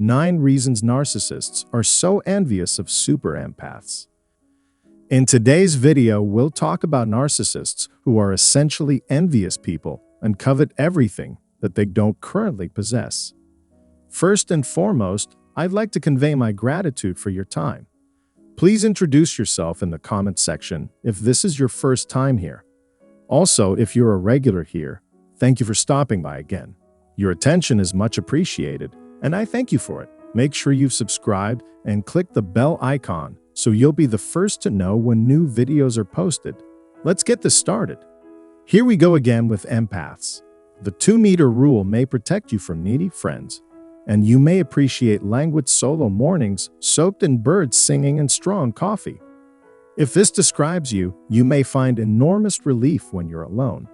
9 reasons narcissists are so envious of super empaths. In today's video, we'll talk about narcissists who are essentially envious people and covet everything that they don't currently possess. First and foremost, I'd like to convey my gratitude for your time. Please introduce yourself in the comment section if this is your first time here. Also, if you're a regular here, thank you for stopping by again. Your attention is much appreciated, and I thank you for it. Make sure you've subscribed and click the bell icon so you'll be the first to know when new videos are posted. Let's get this started. Here we go again with empaths. The 2-meter rule may protect you from needy friends, and you may appreciate languid solo mornings soaked in birds singing and strong coffee. If this describes you, you may find enormous relief when you're alone.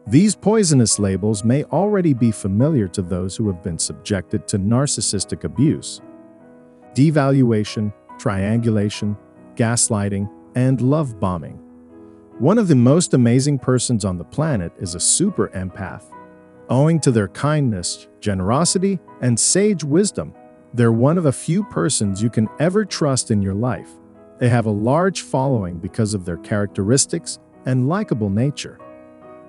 These poisonous labels may already be familiar to those who have been subjected to narcissistic abuse. Devaluation, triangulation, gaslighting, and love bombing. One of the most amazing persons on the planet is a super empath. Owing to their kindness, generosity, and sage wisdom, they're one of a few persons you can ever trust in your life. They have a large following because of their characteristics and likable nature.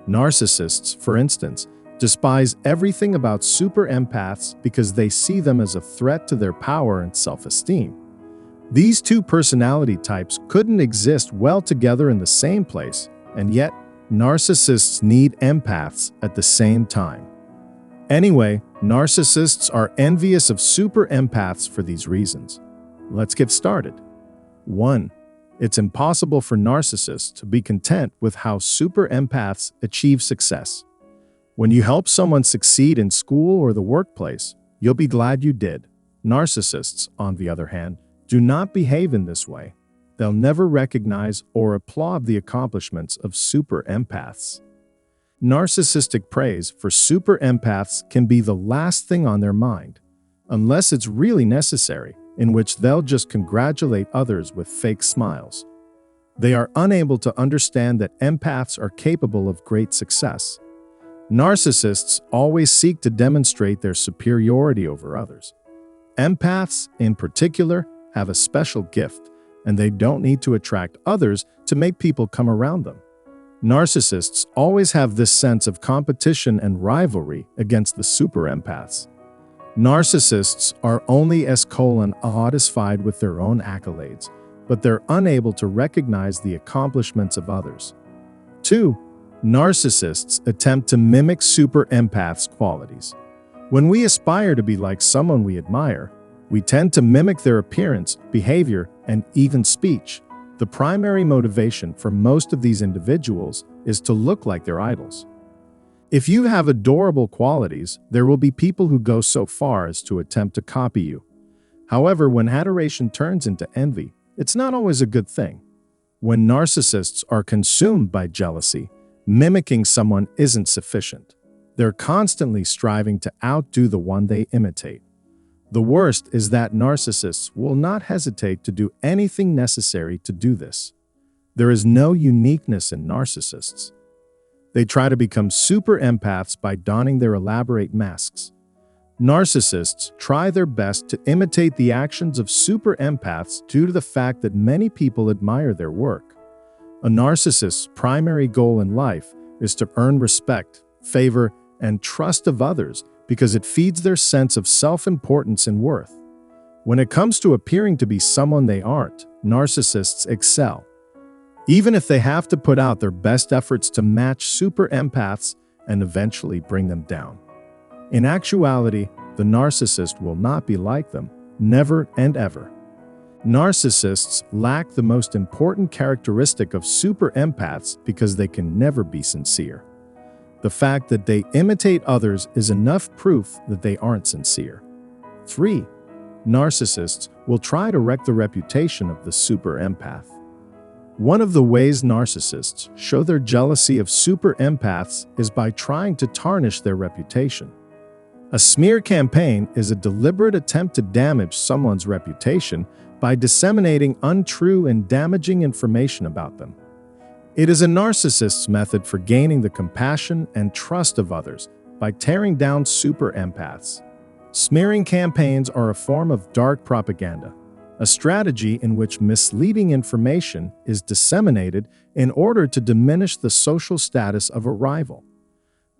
Narcissists, for instance, despise everything about super empaths because they see them as a threat to their power and self-esteem. These two personality types couldn't exist well together in the same place, and yet narcissists need empaths at the same time. Anyway, narcissists are envious of super empaths for these reasons. Let's get started. 1. It's impossible for narcissists to be content with how super empaths achieve success. When you help someone succeed in school or the workplace, you'll be glad you did. Narcissists, on the other hand, do not behave in this way. They'll never recognize or applaud the accomplishments of super empaths. Narcissistic praise for super empaths can be the last thing on their mind, unless it's really necessary, in which they'll just congratulate others with fake smiles. They are unable to understand that empaths are capable of great success. Narcissists always seek to demonstrate their superiority over others. Empaths, in particular, have a special gift, and they don't need to attract others to make people come around them. Narcissists always have this sense of competition and rivalry against the super empaths. Narcissists are only satisfied with their own accolades, but they're unable to recognize the accomplishments of others. 2. Narcissists attempt to mimic super empaths' qualities. When we aspire to be like someone we admire, we tend to mimic their appearance, behavior, and even speech. The primary motivation for most of these individuals is to look like their idols. If you have adorable qualities, there will be people who go so far as to attempt to copy you. However, when adoration turns into envy, it's not always a good thing. When narcissists are consumed by jealousy, mimicking someone isn't sufficient. They're constantly striving to outdo the one they imitate. The worst is that narcissists will not hesitate to do anything necessary to do this. There is no uniqueness in narcissists. They try to become super empaths by donning their elaborate masks. Narcissists try their best to imitate the actions of super empaths due to the fact that many people admire their work. A narcissist's primary goal in life is to earn respect, favor, and trust of others because it feeds their sense of self-importance and worth. When it comes to appearing to be someone they aren't, narcissists excel. Even if they have to put out their best efforts to match super empaths and eventually bring them down. In actuality, the narcissist will not be like them, never and ever. Narcissists lack the most important characteristic of super empaths because they can never be sincere. The fact that they imitate others is enough proof that they aren't sincere. 3. Narcissists will try to wreck the reputation of the super empath. One of the ways narcissists show their jealousy of super empaths is by trying to tarnish their reputation. A smear campaign is a deliberate attempt to damage someone's reputation by disseminating untrue and damaging information about them. It is a narcissist's method for gaining the compassion and trust of others by tearing down super empaths. Smearing campaigns are a form of dark propaganda, a strategy in which misleading information is disseminated in order to diminish the social status of a rival.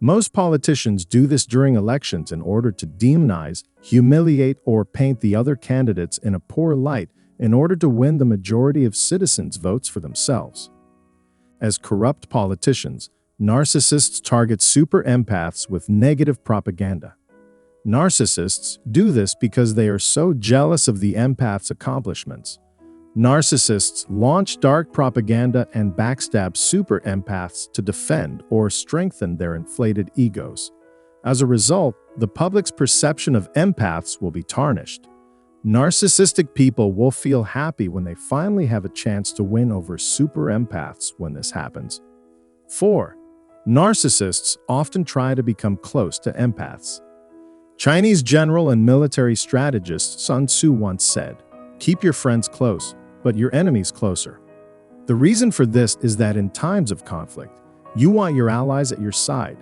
Most politicians do this during elections in order to demonize, humiliate, or paint the other candidates in a poor light in order to win the majority of citizens' votes for themselves. As corrupt politicians, narcissists target super empaths with negative propaganda. Narcissists do this because they are so jealous of the empath's accomplishments. Narcissists launch dark propaganda and backstab super empaths to defend or strengthen their inflated egos. As a result, the public's perception of empaths will be tarnished. Narcissistic people will feel happy when they finally have a chance to win over super empaths when this happens. 4. Narcissists often try to become close to empaths. Chinese general and military strategist Sun Tzu once said, "Keep your friends close, but your enemies closer." The reason for this is that in times of conflict, you want your allies at your side.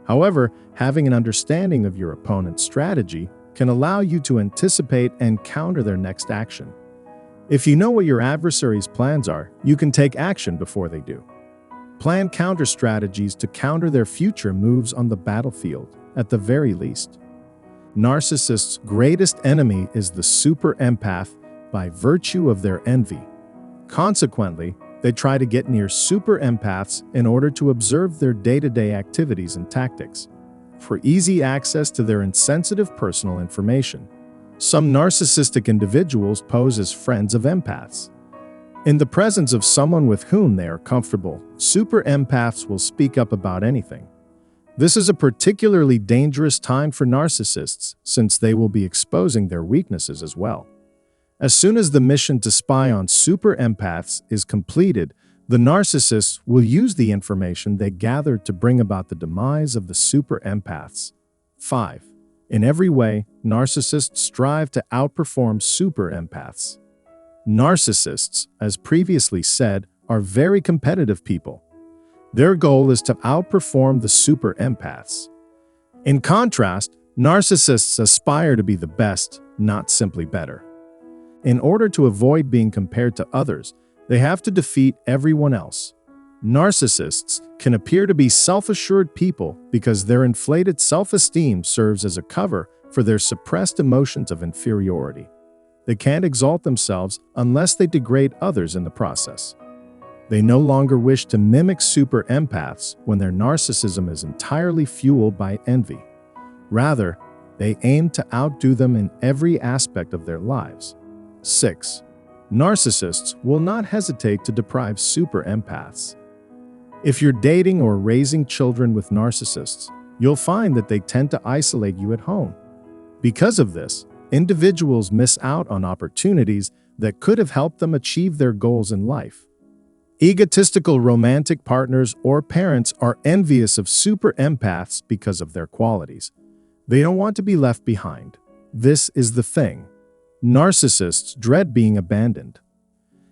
However, having an understanding of your opponent's strategy can allow you to anticipate and counter their next action. If you know what your adversary's plans are, you can take action before they do. Plan counter strategies to counter their future moves on the battlefield, at the very least. Narcissists' greatest enemy is the super empath by virtue of their envy. Consequently, they try to get near super empaths in order to observe their day-to-day activities and tactics, for easy access to their insensitive personal information. Some narcissistic individuals pose as friends of empaths. In the presence of someone with whom they are comfortable, super empaths will speak up about anything. This is a particularly dangerous time for narcissists since they will be exposing their weaknesses as well. As soon as the mission to spy on super empaths is completed, the narcissists will use the information they gathered to bring about the demise of the super empaths. 5. In every way, narcissists strive to outperform super empaths. Narcissists, as previously said, are very competitive people. Their goal is to outperform the super empaths. In contrast, narcissists aspire to be the best, not simply better. In order to avoid being compared to others, they have to defeat everyone else. Narcissists can appear to be self-assured people because their inflated self-esteem serves as a cover for their suppressed emotions of inferiority. They can't exalt themselves unless they degrade others in the process. They no longer wish to mimic super empaths when their narcissism is entirely fueled by envy. Rather, they aim to outdo them in every aspect of their lives. 6. Narcissists will not hesitate to deprive super empaths. If you're dating or raising children with narcissists, you'll find that they tend to isolate you at home. Because of this, individuals miss out on opportunities that could have helped them achieve their goals in life. Egotistical romantic partners or parents are envious of super empaths because of their qualities. They don't want to be left behind. This is the thing. Narcissists dread being abandoned.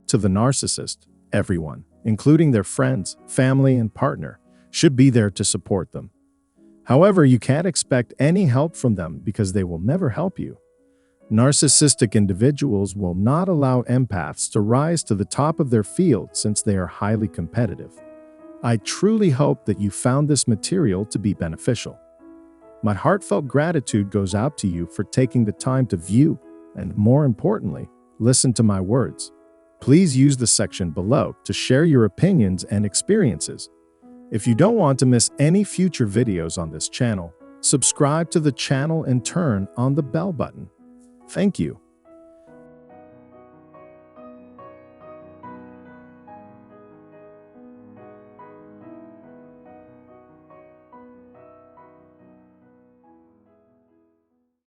To the narcissist, everyone, including their friends, family, and partner, should be there to support them. However, you can't expect any help from them because they will never help you. Narcissistic individuals will not allow empaths to rise to the top of their field since they are highly competitive. I truly hope that you found this material to be beneficial. My heartfelt gratitude goes out to you for taking the time to view and, more importantly, listen to my words. Please use the section below to share your opinions and experiences. If you don't want to miss any future videos on this channel, subscribe to the channel and turn on the bell button. Thank you.